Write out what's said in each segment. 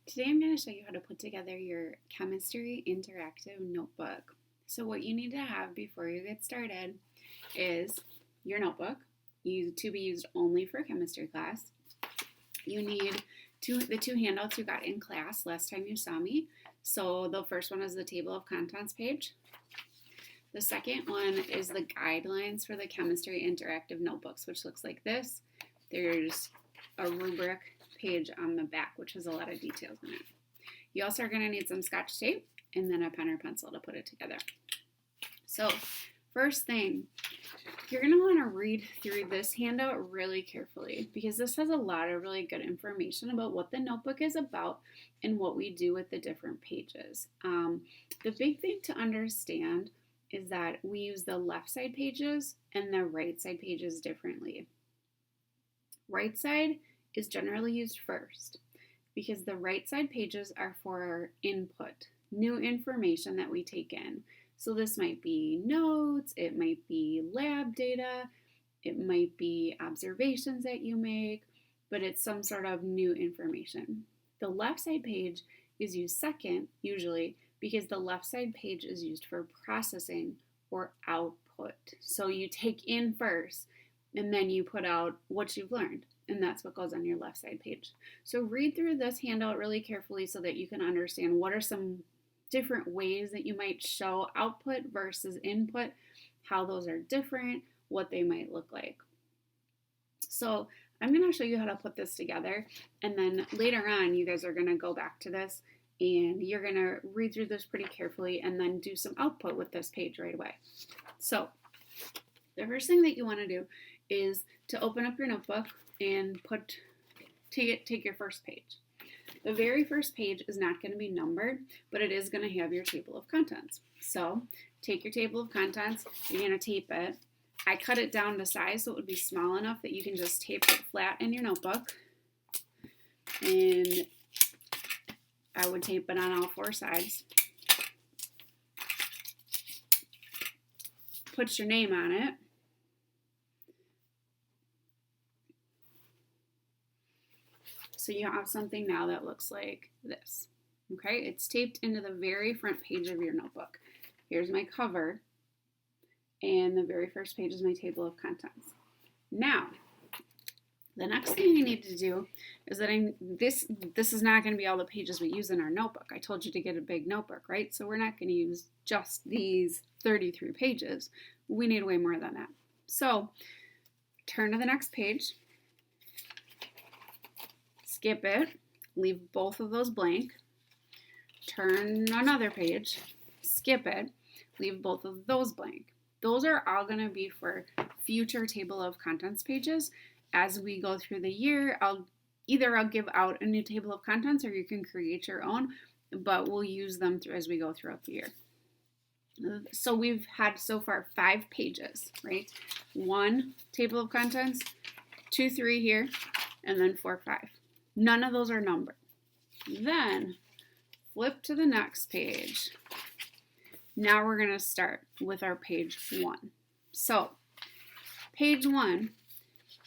Today I'm going to show you how to put together your chemistry interactive notebook. So what you need to have before you get started is your notebook, to be used only for chemistry class. You need the two handouts you got in class last time you saw me. So the first one is the table of contents page. The second one is the guidelines for the chemistry interactive notebooks, which looks like this. There's a rubric page on the back, which has a lot of details in it. You also are going to need some Scotch tape and then a pen or pencil to put it together. So first thing, you're going to want to read through this handout really carefully because this has a lot of really good information about what the notebook is about and what we do with the different pages. The big thing to understand is that we use the left side pages and the right side pages differently. Right side is generally used first because the right side pages are for our input, new information that we take in. So this might be notes, it might be lab data, it might be observations that you make, but it's some sort of new information. The left side page is used second, usually, because the left side page is used for processing or output. So you take in first and then you put out what you've learned. And that's what goes on your left side page. So read through this handout really carefully so that you can understand what are some different ways that you might show output versus input, how those are different, what they might look like. So I'm going to show you how to put this together, and then later on you guys are going to go back to this and you're going to read through this pretty carefully and then do some output with this page right away. So the first thing that you want to do is to open up your notebook and take your first page. The very first page is not going to be numbered, but it is going to have your table of contents. So take your table of contents, you're going to tape it. I cut it down to size so it would be small enough that you can just tape it flat in your notebook. And I would tape it on all four sides. Put your name on it. So you have something now that looks like this. Okay, it's taped into the very front page of your notebook. Here's my cover, and the very first page is my table of contents. Now, the next thing you need to do is that this is not going to be all the pages we use in our notebook. I told you to get a big notebook, right? So we're not going to use just these 33 pages. We need way more than that. So turn to the next page. Skip it, leave both of those blank, turn another page, skip it, leave both of those blank. Those are all going to be for future table of contents pages. As we go through the year, I'll give out a new table of contents or you can create your own, but we'll use them as we go throughout the year. So we've had so far 5 pages, right? 1 table of contents, 2, 3 here, and then 4, 5. None of those are numbered. Then flip to the next page. Now we're going to start with our page 1. So page 1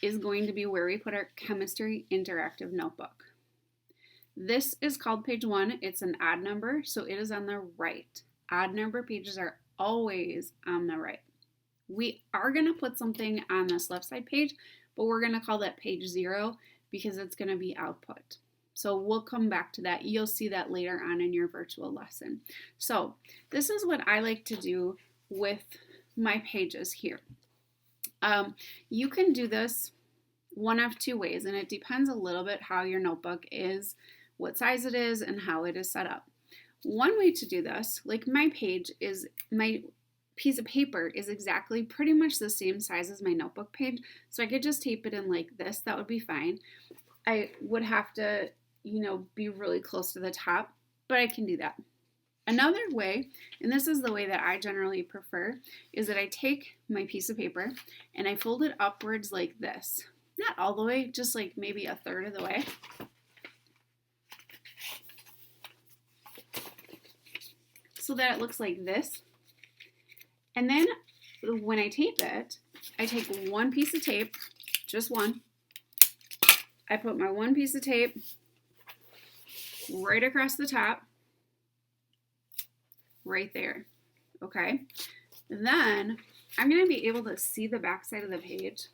is going to be where we put our chemistry interactive notebook. This is called page 1. It's an odd number, so it is on the right. Odd number pages are always on the right. We are going to put something on this left side page, but we're going to call that page 0 because it's going to be output. So we'll come back to that. You'll see that later on in your virtual lesson. So this is what I like to do with my pages here. You can do this one of 2 ways, and it depends a little bit how your notebook is, what size it is, and how it is set up. One way to do this, like my piece of paper is exactly pretty much the same size as my notebook page, so I could just tape it in like this. That would be fine. I would have to, be really close to the top, but I can do that. Another way, and this is the way that I generally prefer, is that I take my piece of paper and I fold it upwards like this. Not all the way, just like maybe a third of the way. So that it looks like this. And then when I tape it, I take one piece of tape, just one. I put my one piece of tape right across the top, right there, okay? Then I'm going to be able to see the back side of the page.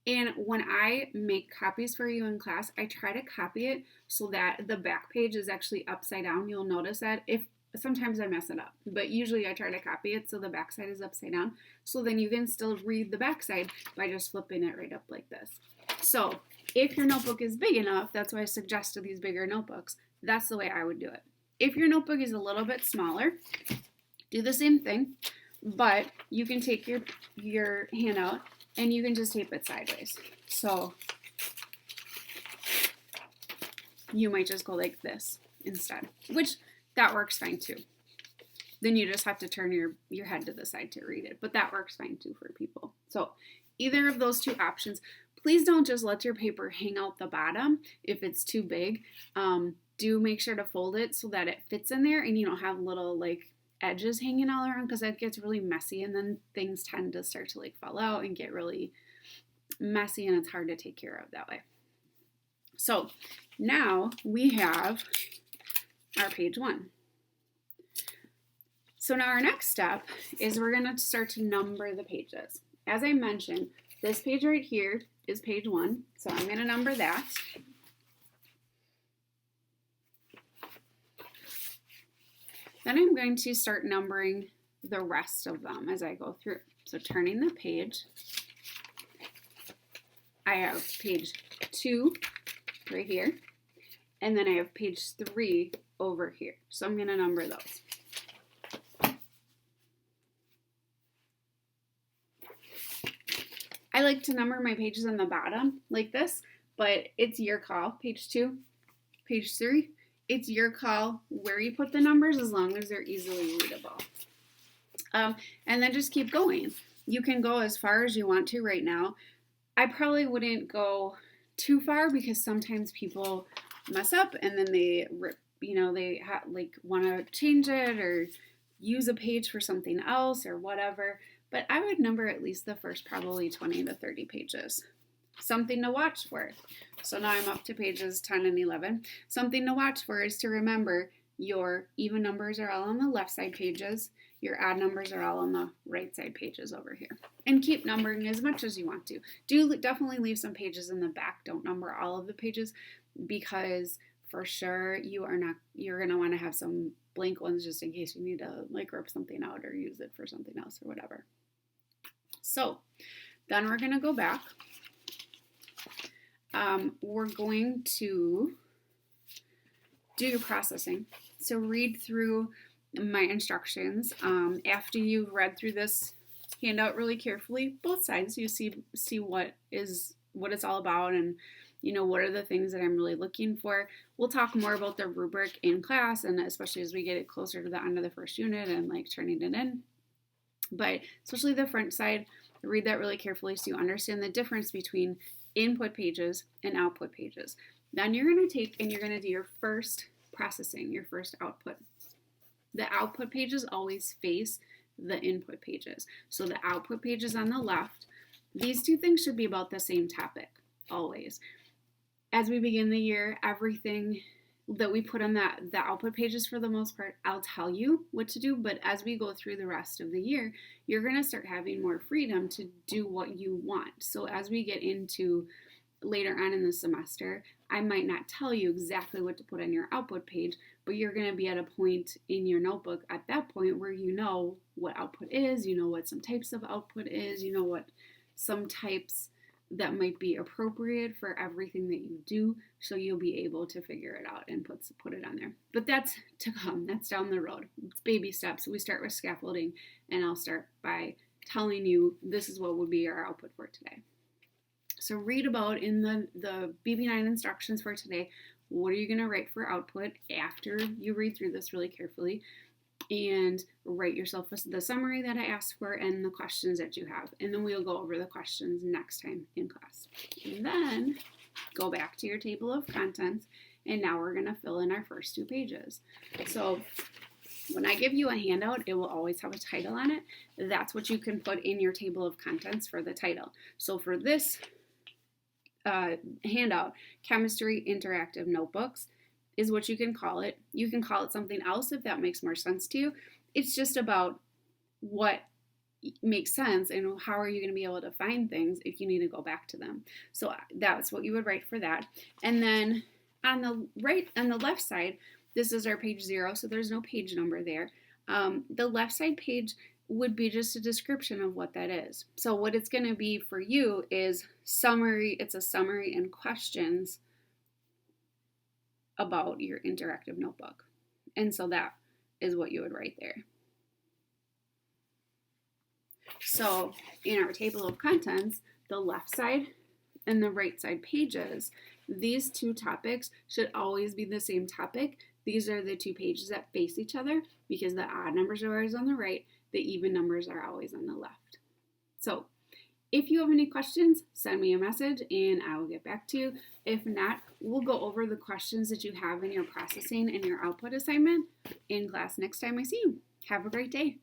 And when I make copies for you in class, I try to copy it so that the back page is actually upside down. You'll notice that if sometimes I mess it up, but usually I try to copy it so the back side is upside down. So then you can still read the back side by just flipping it right up like this. So if your notebook is big enough, that's why I suggested these bigger notebooks. That's the way I would do it. If your notebook is a little bit smaller, do the same thing, but you can take your handout and you can just tape it sideways. So you might just go like this instead, which that works fine too. Then you just have to turn your head to the side to read it, but that works fine too for people. So either of those two options. Please don't just let your paper hang out the bottom if it's too big. Do make sure to fold it so that it fits in there and you don't have little like edges hanging all around, because that gets really messy and then things tend to start to like fall out and get really messy and it's hard to take care of that way. So now we have our page 1. So now our next step is we're going to start to number the pages. As I mentioned, this page right here is page 1, so I'm going to number that. Then I'm going to start numbering the rest of them as I go through. So turning the page, I have page 2 right here, and then I have page 3 over here. So I'm going to number those. I like to number my pages on the bottom like this, but it's your call. Page 2, page 3. It's your call where you put the numbers as long as they're easily readable. And then just keep going. You can go as far as you want to right now. I probably wouldn't go too far because sometimes people mess up and then they want to change it or use a page for something else or whatever. But I would number at least the first probably 20 to 30 pages. Something to watch for. So now I'm up to pages 10 and 11. Something to watch for is to remember your even numbers are all on the left side pages. Your odd numbers are all on the right side pages over here. And keep numbering as much as you want to. Do definitely leave some pages in the back. Don't number all of the pages because for sure you're going to want to have some blank ones just in case you need to like rip something out or use it for something else or whatever. So then we're going to go back. We're going to do your processing. So read through my instructions. After you've read through this handout really carefully, both sides, you see what it's all about and what are the things that I'm really looking for. We'll talk more about the rubric in class, and especially as we get it closer to the end of the first unit and like turning it in. But especially the front side, read that really carefully so you understand the difference between input pages and output pages. Then you're going to take and you're going to do your first processing, your first output. The output pages always face the input pages. So the output pages on the left, these two things should be about the same topic, always. As we begin the year, everything that we put on the output pages for the most part, I'll tell you what to do, but as we go through the rest of the year, you're going to start having more freedom to do what you want. So as we get into later on in the semester, I might not tell you exactly what to put on your output page, but you're going to be at a point in your notebook at that point where you know what output is, you know what some types of output is, you know what some types that might be appropriate for everything that you do, so you'll be able to figure it out and put it on there. But that's to come. That's down the road. It's baby steps. We start with scaffolding, and I'll start by telling you this is what would be our output for today. So read about in the BB9 instructions for today, what are you going to write for output after you read through this really carefully, and write yourself the summary that I asked for and the questions that you have. And then we'll go over the questions next time in class. And then go back to your table of contents, and now we're going to fill in our first 2 pages. So when I give you a handout, it will always have a title on it. That's what you can put in your table of contents for the title. So for this handout, Chemistry Interactive Notebooks, is what you can call it. You can call it something else if that makes more sense to you. It's just about what makes sense and how are you going to be able to find things if you need to go back to them. So that's what you would write for that. And then on the left side, this is our page 0, so there's no page number there. The left side page would be just a description of what that is. So what it's going to be for you is summary. It's a summary and questions about your interactive notebook. And so that is what you would write there. So in our table of contents, the left side and the right side pages, these two topics should always be the same topic. These are the two pages that face each other because the odd numbers are always on the right, the even numbers are always on the left. So if you have any questions, send me a message and I will get back to you. If not, we'll go over the questions that you have in your processing and your output assignment in class next time I see you. Have a great day.